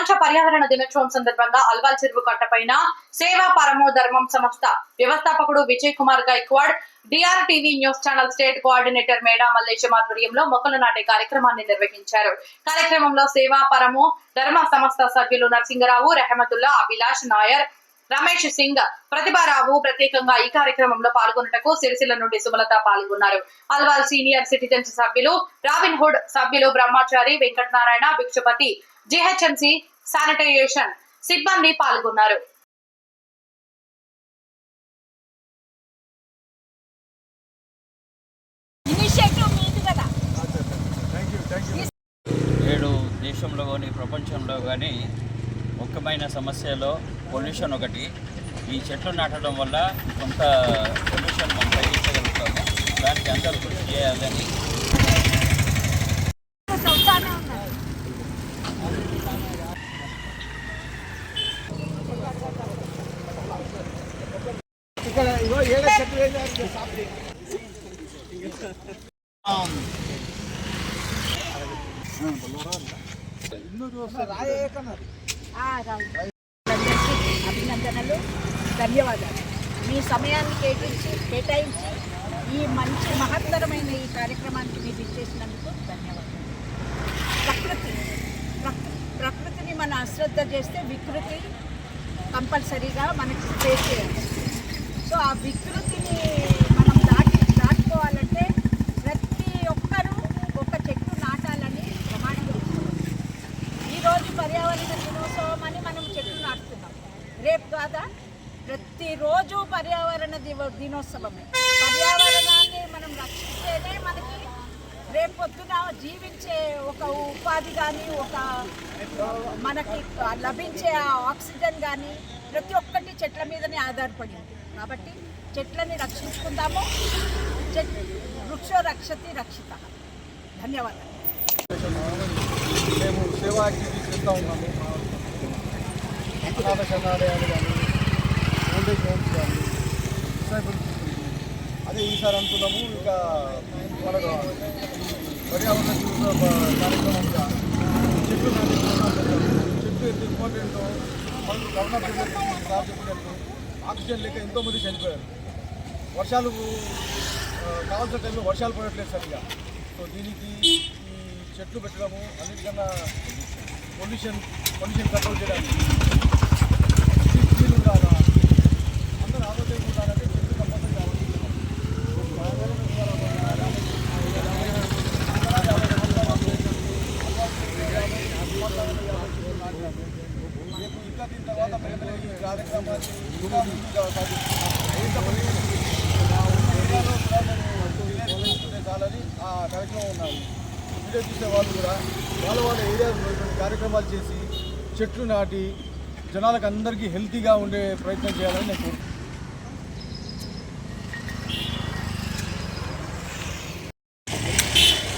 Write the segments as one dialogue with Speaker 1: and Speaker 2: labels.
Speaker 1: ప్రపంచ పర్యావరణ దినోత్సవం సందర్భంగా అల్వాల్ చెరువు కట్టపైన సేవా పరమో ధర్మం సంస్థ వ్యవస్థాపకుడు Vijay Kumar Gaikwad, DRTV news channel state coordinator Meda Mallesham ఆధ్వర్యంలో మొక్కలు నాటే కార్యక్రమాన్ని నిర్వహించారు. కార్యక్రమంలో సేవా పరమో ధర్మ సంస్థ సభ్యులు నరసింగరావు, రెహమతుల్లా, అభిలాష్ నాయర్, రమేష్ సింగ్, ప్రతిభారావు ప్రత్యేకంగా ఈ కార్యక్రమంలో పాల్గొన్నటకు సిరిసిల్ల నుండి సుమలత పాల్గొన్నారు. అల్వాల్ సీనియర్ సిటిజన్స్ సభ్యులు, రాబిన్ హుడ్ సభ్యులు బ్రహ్మచారి, వెంకటనారాయణ, భిక్షపతి, జిహెచ్ఎంసీ శానిటైజేషన్ సిబ్బంది పాల్గొన్నారు.
Speaker 2: నేడు దేశంలో కానీ ప్రపంచంలో కానీ ముఖ్యమైన సమస్యలో పొల్యూషన్ ఒకటి. ఈ చెట్లు నాటడం వల్ల కొంత పొల్యూషన్ మనం తగ్గించగలుగుతాము. దానికి అందరూ కృషి చేయాలని
Speaker 3: అభినందనలు, ధన్యవాదాలు. మీ సమయాన్ని కేటాయించి ఈ మంచి మహత్తరమైన ఈ కార్యక్రమానికి మీరు ఇచ్చేసినందుకు ధన్యవాదాలు. ప్రకృతిని మన అశ్రద్ధ చేస్తే వికృతి కంపల్సరీగా మనకి ఫేస్ చేయాలి. సో ఆ వికృతిని మనం దాటుకోవాలంటే ప్రతి ఒక్కరూ ఒక చెట్టు నాటాలని ప్రమాణం చేస్తున్నారు. ఈరోజు పర్యావరణ దినోత్సవం అని మనం చెట్లు నాటుతున్నాం. రేపు కాదా, ప్రతిరోజు పర్యావరణ దినోత్సవమే. పర్యావరణాన్ని మనం రక్షిస్తేనే మనకి రేపొద్దున జీవించే ఒక ఉపాధి కానీ, ఒక మనకి లభించే ఆక్సిజన్ కానీ ప్రతి ఒక్కటి చెట్ల మీదనే ఆధారపడింది. కాబట్టి చెట్లని రక్షించుకుందాము. వృక్షో రక్షతి రక్షిత. ధన్యవాదాలు.
Speaker 4: మేము సేవా యాక్టివిటీస్ చేస్తూ ఉన్నాము. అనాథ శరణాలయాలు కానీ, ఓల్డేజ్ హోమ్స్ కానీ, డిసైబుల్ పీపుల్కి. అదే ఈసారి అనుకున్నాము ఇక మనకు పర్యావరణ కార్యక్రమంగా చెట్లు చెట్లు ఎంత ఇంపార్టెంటో మనకు కరోనా పీరియడ్ ఆక్సిజన్ లేక ఎంతోమంది చనిపోయారు. వర్షాలు కావాల్సిన టైంలో వర్షాలు పడట్లేదు సరిగా. సో దీనికి ఈ చెట్లు పెట్టడము, అన్నిటికన్నా పొల్యూషన్ కంట్రోల్ చేయడానికి క్లీన్ ఉండాలా, అందరూ ఆరోగ్యంగా ఉండాలంటే చెట్లు కంపల్సరీ కావాలి. రేపు ఇంకా దీని తర్వాత మేము ఈ కార్యక్రమాన్ని ఇంకా ముందుగా చాలని ఆ కార్యక్రమం ఉన్నారు. వీడియో చూసే వాళ్ళు కూడా వాళ్ళ ఏరియాలో కార్యక్రమాలు చేసి చెట్లు నాటి జనాలకు అందరికీ హెల్తీగా ఉండే ప్రయత్నం చేయాలని నేను కోరుకుంటున్నాను.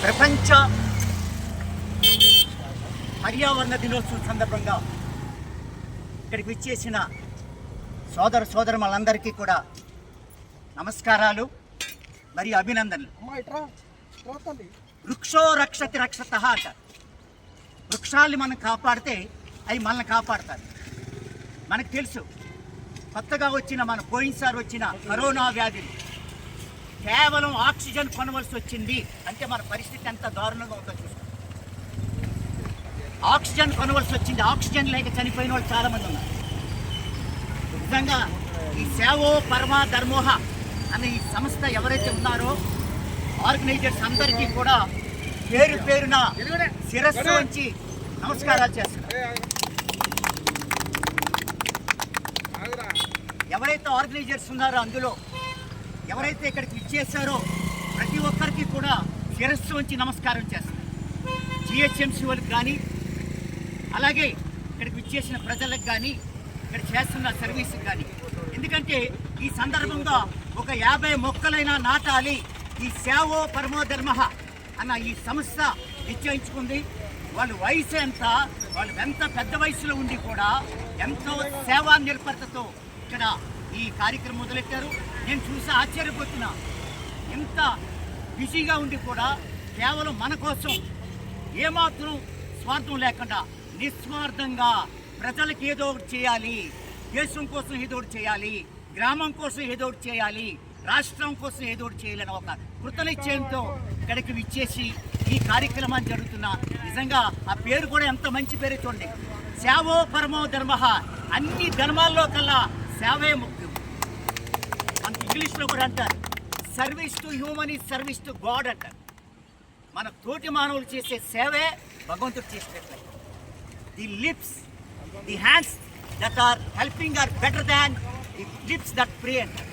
Speaker 5: ప్రపంచ పర్యావరణ దినోత్సవం సందర్భంగా ఇక్కడికి విచ్చేసిన సోదరులందరికీ కూడా నమస్కారాలు మరియు అభినందనలు. వృక్షో రక్షతి రక్షత అంటారు. వృక్షాన్ని మనం కాపాడితే అవి మనల్ని కాపాడతారు. మనకు తెలుసు, కొత్తగా వచ్చిన పోయినసారి వచ్చిన కరోనా వ్యాధిని కేవలం ఆక్సిజన్ కొనవలసి వచ్చింది అంటే మన పరిస్థితి ఎంత దారుణంగా ఉందో చూస్తాం. ఆక్సిజన్ కొనవలసి వచ్చింది. ఆక్సిజన్ లేక చనిపోయిన వాళ్ళు చాలామంది ఉన్నారు. నిజంగా ఈ సేవో పరమ ధర్మోహ అనే ఈ సంస్థ ఎవరైతే ఉన్నారో ఆర్గనైజర్స్ అందరికీ కూడా పేరు పేరున శిరస్సు వంచి నమస్కారాలు చేస్తున్నారు. ఎవరైతే ఆర్గనైజర్స్ ఉన్నారో అందులో ఎవరైతే ఇక్కడికి ఇచ్చేసారో ప్రతి ఒక్కరికి కూడా శిరస్సు వంచి నమస్కారం చేస్తారు. జిహెచ్ఎంసీ వాళ్ళకి కానీ, అలాగే ఇక్కడికి ఇచ్చేసిన ప్రజలకు కానీ, ఇక్కడ చేస్తున్న సర్వీస్కి కానీ. ఎందుకంటే ఈ సందర్భంగా ఒక 50 మొక్కలైనా నాటాలి ఈ సేవో పరమో ధర్మ అన్న ఈ సంస్థ నిశ్చయించుకుంది. వాళ్ళ వయసు ఎంత, వాళ్ళు ఎంత పెద్ద వయసులో ఉండి కూడా ఎంతో సేవా నిర్భరతతో ఇక్కడ ఈ కార్యక్రమం మొదలెట్టారు. నేను చూసి ఆశ్చర్యపోతున్నా. ఎంత బిజీగా ఉండి కూడా కేవలం మన కోసం ఏమాత్రం స్వార్థం లేకుండా నిస్వార్థంగా ప్రజలకు ఏదో ఒకటి చేయాలి, దేశం కోసం ఏదో ఒకటి చేయాలి, గ్రామం కోసం ఏదో ఒకటి చేయాలి, రాష్ట్రం కోసం ఏదో ఒకటి చేయాలని ఒక కృతనిశ్చయంతో ఇక్కడికి విచ్చేసి ఈ కార్యక్రమాన్ని జరుగుతున్న నిజంగా ఆ పేరు కూడా ఎంత మంచి పేరు చూడండి, సేవో పరమో ధర్మ. అన్ని ధర్మాల్లో కల్లా సేవే ముఖ్యం. మనకి ఇంగ్లీష్లో కూడా అంటారు service to human is service to God అంటారు. మన తోటి మానవులు చేసే సేవే భగవంతుడు చేసినట్లయితే the lips, the hands that are helping are better than the lips that pray అంటారు.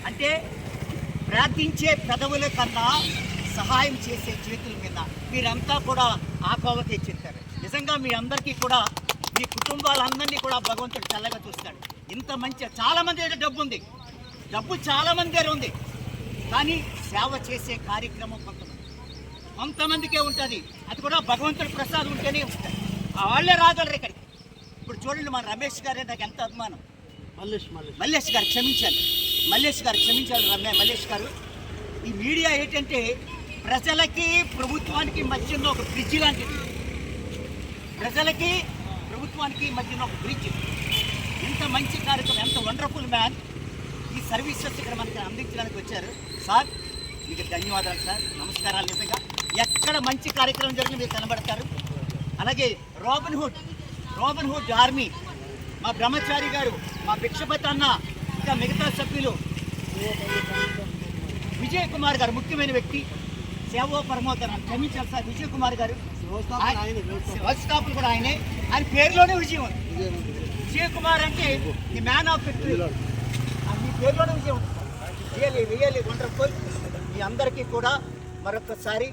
Speaker 5: అంటే ప్రార్థించే పెదవుల కన్నా సహాయం చేసే చేతుల మీద మీరంతా కూడా ఆ కోవకే చెప్తారు. నిజంగా మీ అందరికీ కూడా మీ కుటుంబాలందరినీ కూడా భగవంతుడు చల్లగా చూస్తాడు. ఇంత మంచి చాలామంది దగ్గర డబ్బు ఉంది, డబ్బు చాలామంది దగ్గర ఉంది, కానీ సేవ చేసే కార్యక్రమం కొంతమందికే ఉంటుంది. అది కూడా భగవంతుడి ప్రసాదం ఉంటేనే ఉంటుంది. వాళ్ళే రాగలరు ఇక్కడికి. ఇప్పుడు చూడండి, మన రమేష్ గారే నాకు ఎంత అభిమానం. మల్లేష్ గారు క్షమించాలి, మల్లేష్ గారు. ఈ మీడియా ఏంటంటే ప్రజలకి ప్రభుత్వానికి మధ్యలో ఒక బ్రిడ్జ్ లాంటిది. ప్రజలకి ప్రభుత్వానికి మధ్యలో ఒక బ్రిడ్జ్. ఎంత మంచి కార్యక్రమం, ఎంత వండర్ఫుల్ మ్యాన్. ఈ సర్వీసెస్ ఇక్కడ మనకి అందించడానికి వచ్చారు. సార్ మీకు ధన్యవాదాలు సార్, నమస్కారాలు. నిజంగా ఎక్కడ మంచి కార్యక్రమం జరిగి మీరు కనబడతారు. అలాగే రాబిన్ హుడ్ ఆర్మీ, మా బ్రహ్మచారి గారు, మా భిక్షపతి అన్న, ఇంకా మిగతా సభ్యులు, విజయ్ కుమార్ గారు ముఖ్యమైన వ్యక్తి, సేవో పరమోధన క్షమించాలి సార్. విజయ్ కుమార్ గారు వ్యవస్థాపకులు కూడా ఆయనే, ఆయన పేరులోనే విజయం ఉంది. విజయ్ కుమార్ అంటే ది మ్యాన్ ఆఫ్ విక్టరీ, మీ పేరులోనే విజయం ఉంది. Really wonderful. మీ అందరికీ కూడా మరొకసారి